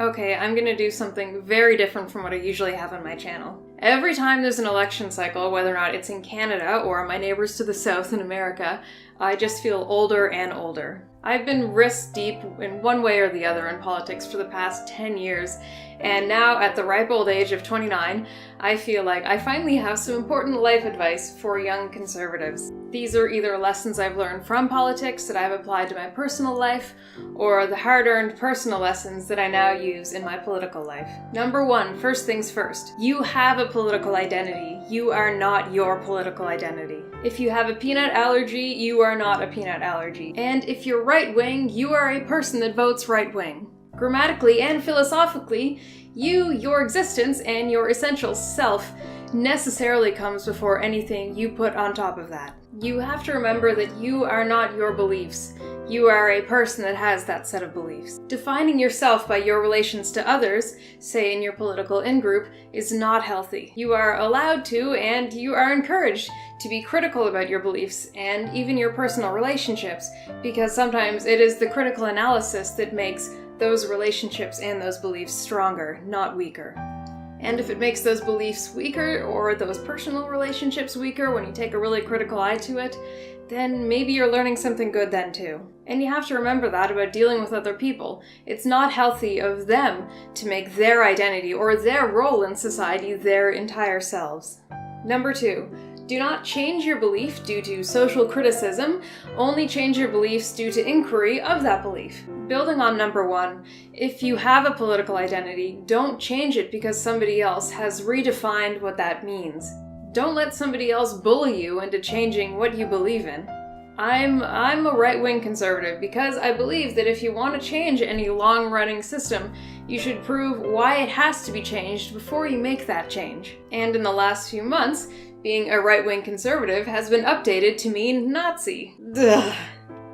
Okay, I'm gonna do something very different from what I usually have on my channel. Every time there's an election cycle, whether or not it's in Canada or my neighbors to the south in America, I just feel older and older. I've been wrist deep in one way or the other in politics for the past 10 years, and now at the ripe old age of 29, I feel like I finally have some important life advice for young conservatives. These are either lessons I've learned from politics that I've applied to my personal life, or the hard-earned personal lessons that I now use in my political life. Number one, first things first. You have a political identity. You are not your political identity. If you have a peanut allergy, you are not a peanut allergy. And if you're right-wing, you are a person that votes right-wing. Grammatically and philosophically, your existence, and your essential self necessarily comes before anything you put on top of that. You have to remember that you are not your beliefs. You are a person that has that set of beliefs. Defining yourself by your relations to others, say in your political in-group, is not healthy. You are allowed to, and you are encouraged to be critical about your beliefs and even your personal relationships, because sometimes it is the critical analysis that makes those relationships and those beliefs stronger, not weaker. And if it makes those beliefs weaker, or those personal relationships weaker when you take a really critical eye to it, then maybe you're learning something good then too. And you have to remember that about dealing with other people. It's not healthy of them to make their identity or their role in society their entire selves. Number two, do not change your belief due to social criticism, only change your beliefs due to inquiry of that belief. Building on number one, if you have a political identity, don't change it because somebody else has redefined what that means. Don't let somebody else bully you into changing what you believe in. I'm a right-wing conservative because I believe that if you want to change any long-running system, you should prove why it has to be changed before you make that change. And in the last few months, being a right-wing conservative has been updated to mean Nazi. Ugh.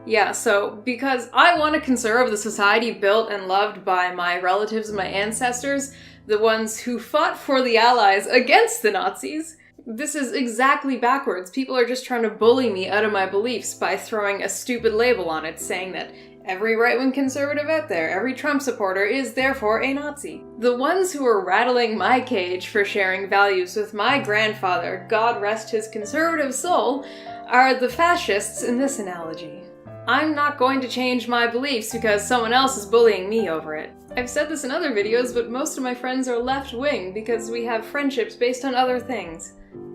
Yeah, so because I want to conserve the society built and loved by my relatives and my ancestors, the ones who fought for the Allies against the Nazis, this is exactly backwards. People are just trying to bully me out of my beliefs by throwing a stupid label on it saying that every right-wing conservative out there, every Trump supporter, is therefore a Nazi. The ones who are rattling my cage for sharing values with my grandfather, God rest his conservative soul, are the fascists in this analogy. I'm not going to change my beliefs because someone else is bullying me over it. I've said this in other videos, but most of my friends are left-wing because we have friendships based on other things.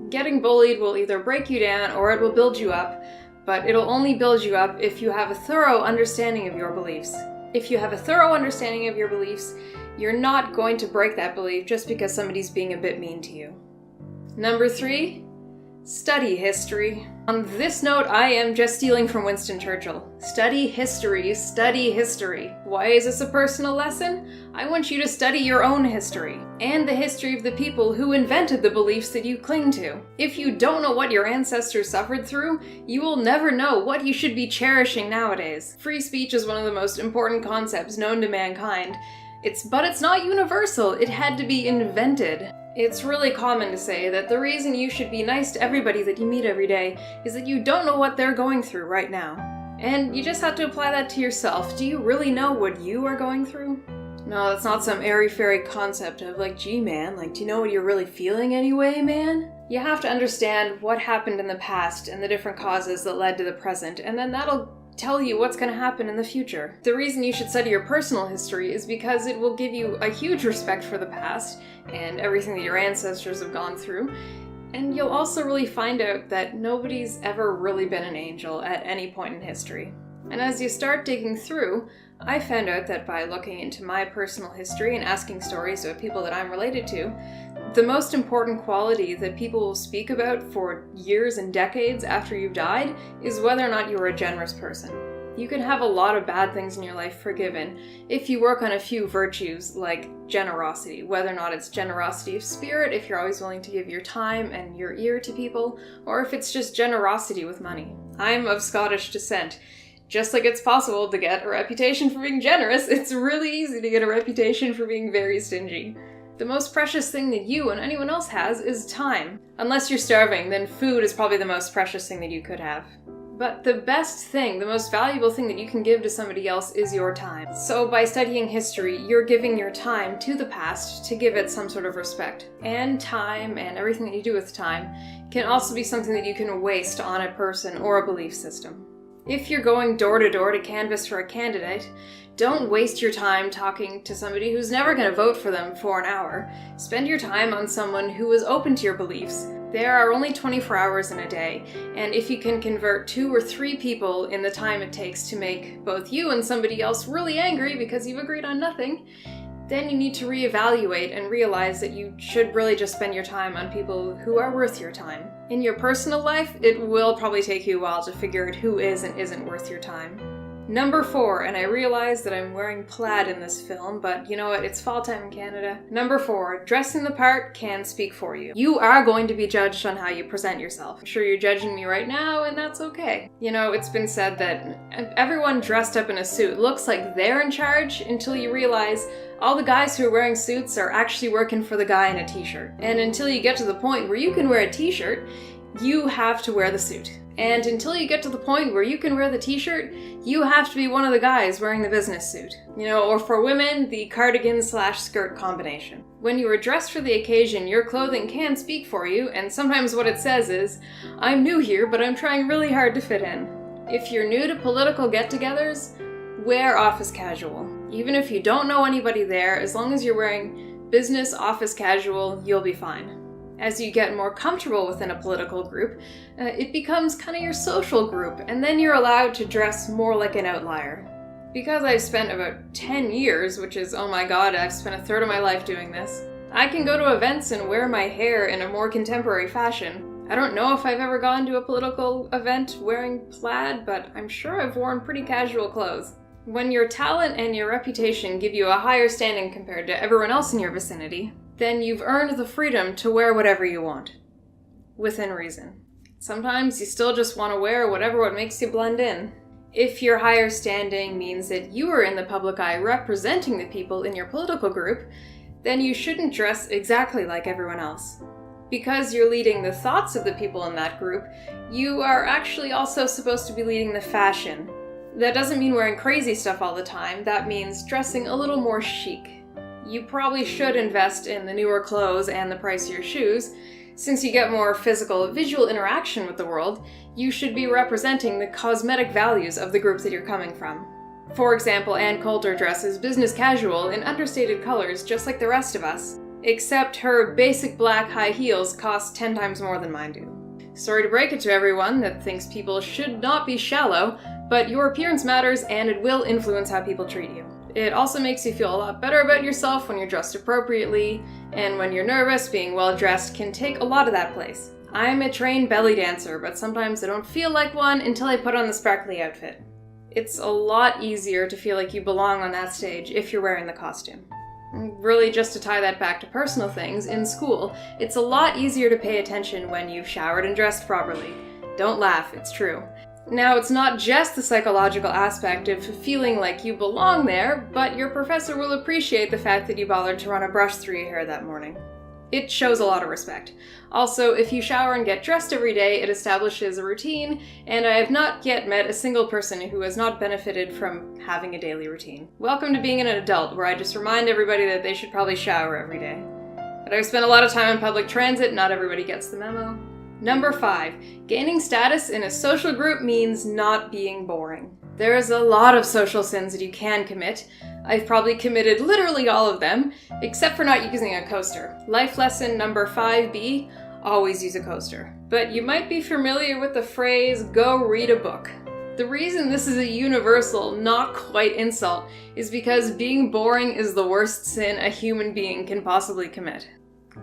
Getting bullied will either break you down or it will build you up, but it'll only build you up if you have a thorough understanding of your beliefs. If you have a thorough understanding of your beliefs, you're not going to break that belief just because somebody's being a bit mean to you. Number three, study history. On this note, I am just stealing from Winston Churchill. Study history, study history. Why is this a personal lesson? I want you to study your own history, and the history of the people who invented the beliefs that you cling to. If you don't know what your ancestors suffered through, you will never know what you should be cherishing nowadays. Free speech is one of the most important concepts known to mankind. But it's not universal. It had to be invented. It's really common to say that the reason you should be nice to everybody that you meet every day is that you don't know what they're going through right now. And you just have to apply that to yourself. Do you really know what you are going through? No, that's not some airy-fairy concept of like, gee man, like, do you know what you're really feeling anyway, man? You have to understand what happened in the past and the different causes that led to the present, and then that'll tell you what's going to happen in the future. The reason you should study your personal history is because it will give you a huge respect for the past and everything that your ancestors have gone through, and you'll also really find out that nobody's ever really been an angel at any point in history. And as you start digging through, I found out that by looking into my personal history and asking stories of people that I'm related to, the most important quality that people will speak about for years and decades after you've died is whether or not you're a generous person. You can have a lot of bad things in your life forgiven if you work on a few virtues like generosity, whether or not it's generosity of spirit, if you're always willing to give your time and your ear to people, or if it's just generosity with money. I'm of Scottish descent. Just like it's possible to get a reputation for being generous, it's really easy to get a reputation for being very stingy. The most precious thing that you and anyone else has is time. Unless you're starving, then food is probably the most precious thing that you could have. But the best thing, the most valuable thing that you can give to somebody else is your time. So by studying history, you're giving your time to the past to give it some sort of respect. And time, and everything that you do with time, can also be something that you can waste on a person or a belief system. If you're going door to door to canvass for a candidate, don't waste your time talking to somebody who's never going to vote for them for an hour. Spend your time on someone who is open to your beliefs. There are only 24 hours in a day, and if you can convert 2 or 3 people in the time it takes to make both you and somebody else really angry because you've agreed on nothing, then you need to reevaluate and realize that you should really just spend your time on people who are worth your time. In your personal life, it will probably take you a while to figure out who is and isn't worth your time. Number 4, and I realize that I'm wearing plaid in this film, but you know what, it's fall time in Canada. Number 4, dressing the part can speak for you. You are going to be judged on how you present yourself. I'm sure you're judging me right now, and that's okay. You know, it's been said that everyone dressed up in a suit looks like they're in charge until you realize all the guys who are wearing suits are actually working for the guy in a t-shirt. And until you get to the point where you can wear a t-shirt, you have to wear the suit. And until you get to the point where you can wear the t-shirt, you have to be one of the guys wearing the business suit. You know, or for women, the cardigan/skirt combination. When you are dressed for the occasion, your clothing can speak for you, and sometimes what it says is, I'm new here, but I'm trying really hard to fit in. If you're new to political get-togethers, wear office casual. Even if you don't know anybody there, as long as you're wearing business office casual, you'll be fine. As you get more comfortable within a political group, it becomes kind of your social group, and then you're allowed to dress more like an outlier. Because I've spent about 10 years, which is, oh my god, I've spent a third of my life doing this, I can go to events and wear my hair in a more contemporary fashion. I don't know if I've ever gone to a political event wearing plaid, but I'm sure I've worn pretty casual clothes. When your talent and your reputation give you a higher standing compared to everyone else in your vicinity, then you've earned the freedom to wear whatever you want. Within reason. Sometimes you still just want to wear what makes you blend in. If your higher standing means that you are in the public eye representing the people in your political group, then you shouldn't dress exactly like everyone else. Because you're leading the thoughts of the people in that group, you are actually also supposed to be leading the fashion. That doesn't mean wearing crazy stuff all the time, that means dressing a little more chic. You probably should invest in the newer clothes and the pricier shoes. Since you get more physical, visual interaction with the world, you should be representing the cosmetic values of the group that you're coming from. For example, Ann Coulter dresses business casual in understated colors just like the rest of us, except her basic black high heels cost 10 times more than mine do. Sorry to break it to everyone that thinks people should not be shallow, but your appearance matters and it will influence how people treat you. It also makes you feel a lot better about yourself when you're dressed appropriately, and when you're nervous, being well dressed can take a lot of that place. I'm a trained belly dancer, but sometimes I don't feel like one until I put on the sparkly outfit. It's a lot easier to feel like you belong on that stage if you're wearing the costume. Really, just to tie that back to personal things, in school, it's a lot easier to pay attention when you've showered and dressed properly. Don't laugh, it's true. Now, it's not just the psychological aspect of feeling like you belong there, but your professor will appreciate the fact that you bothered to run a brush through your hair that morning. It shows a lot of respect. Also, if you shower and get dressed every day, it establishes a routine, and I have not yet met a single person who has not benefited from having a daily routine. Welcome to being an adult, where I just remind everybody that they should probably shower every day. But I've spent a lot of time on public transit, not everybody gets the memo. Number 5, gaining status in a social group means not being boring. There is a lot of social sins that you can commit. I've probably committed literally all of them, except for not using a coaster. Life lesson number 5B, always use a coaster. But you might be familiar with the phrase, go read a book. The reason this is a universal, not quite insult is because being boring is the worst sin a human being can possibly commit.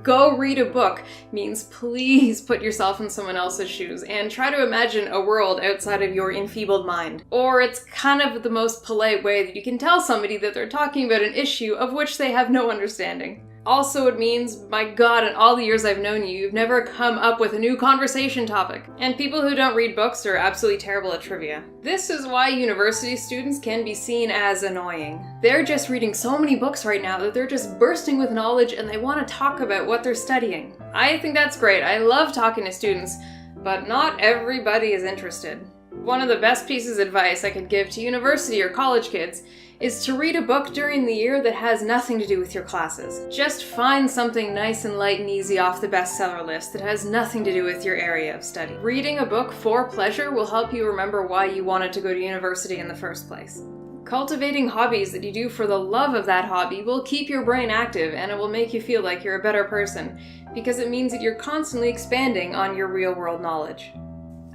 Go read a book means please put yourself in someone else's shoes and try to imagine a world outside of your enfeebled mind. Or it's kind of the most polite way that you can tell somebody that they're talking about an issue of which they have no understanding. Also, it means, my god, in all the years I've known you, you've never come up with a new conversation topic. And people who don't read books are absolutely terrible at trivia. This is why university students can be seen as annoying. They're just reading so many books right now that they're just bursting with knowledge and they want to talk about what they're studying. I think that's great. I love talking to students, but not everybody is interested. One of the best pieces of advice I could give to university or college kids is to read a book during the year that has nothing to do with your classes. Just find something nice and light and easy off the bestseller list that has nothing to do with your area of study. Reading a book for pleasure will help you remember why you wanted to go to university in the first place. Cultivating hobbies that you do for the love of that hobby will keep your brain active, and it will make you feel like you're a better person, because it means that you're constantly expanding on your real-world knowledge.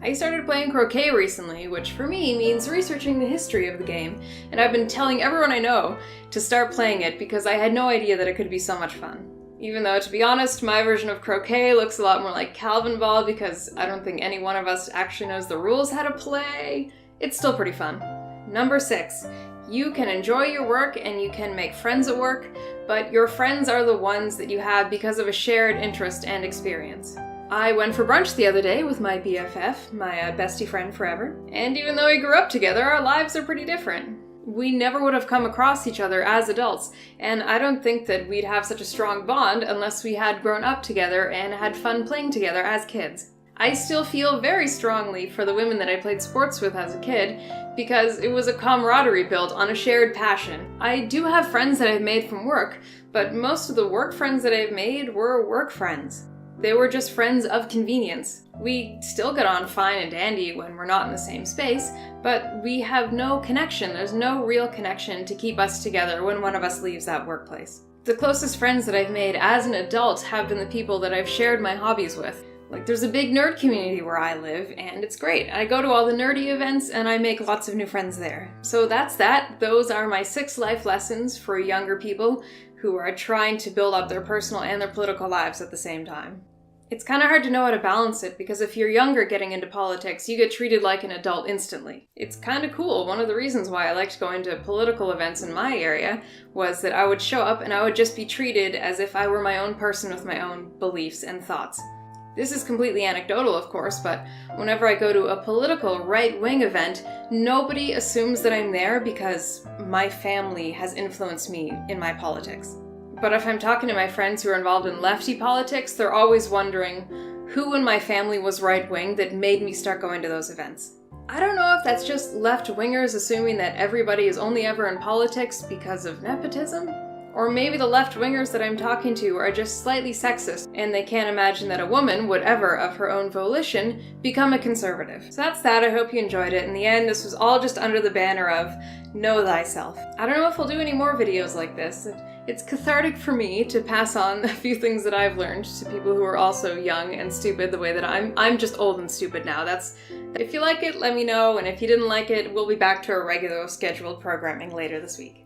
I started playing croquet recently, which for me means researching the history of the game, and I've been telling everyone I know to start playing it because I had no idea that it could be so much fun. Even though, to be honest, my version of croquet looks a lot more like Calvin ball because I don't think any one of us actually knows the rules how to play, it's still pretty fun. Number 6. You can enjoy your work and you can make friends at work, but your friends are the ones that you have because of a shared interest and experience. I went for brunch the other day with my BFF, my bestie friend forever, and even though we grew up together, our lives are pretty different. We never would have come across each other as adults, and I don't think that we'd have such a strong bond unless we had grown up together and had fun playing together as kids. I still feel very strongly for the women that I played sports with as a kid, because it was a camaraderie built on a shared passion. I do have friends that I've made from work, but most of the work friends that I've made were work friends. They were just friends of convenience. We still get on fine and dandy when we're not in the same space, but we have no connection. There's no real connection to keep us together when one of us leaves that workplace. The closest friends that I've made as an adult have been the people that I've shared my hobbies with. Like, there's a big nerd community where I live, and it's great. I go to all the nerdy events, and I make lots of new friends there. So that's that. Those are my 6 life lessons for younger people who are trying to build up their personal and their political lives at the same time. It's kind of hard to know how to balance it, because if you're younger getting into politics, you get treated like an adult instantly. It's kind of cool. One of the reasons why I liked going to political events in my area was that I would show up and I would just be treated as if I were my own person with my own beliefs and thoughts. This is completely anecdotal, of course, but whenever I go to a political right-wing event, nobody assumes that I'm there because my family has influenced me in my politics. But if I'm talking to my friends who are involved in lefty politics, they're always wondering who in my family was right-wing that made me start going to those events. I don't know if that's just left-wingers assuming that everybody is only ever in politics because of nepotism, or maybe the left-wingers that I'm talking to are just slightly sexist and they can't imagine that a woman would ever, of her own volition, become a conservative. So that's that. I hope you enjoyed it. In the end, this was all just under the banner of know thyself. I don't know if I'll do any more videos like this. It's cathartic for me to pass on a few things that I've learned to people who are also young and stupid the way that I'm just old and stupid now. If you like it, let me know, and if you didn't like it, we'll be back to our regular scheduled programming later this week.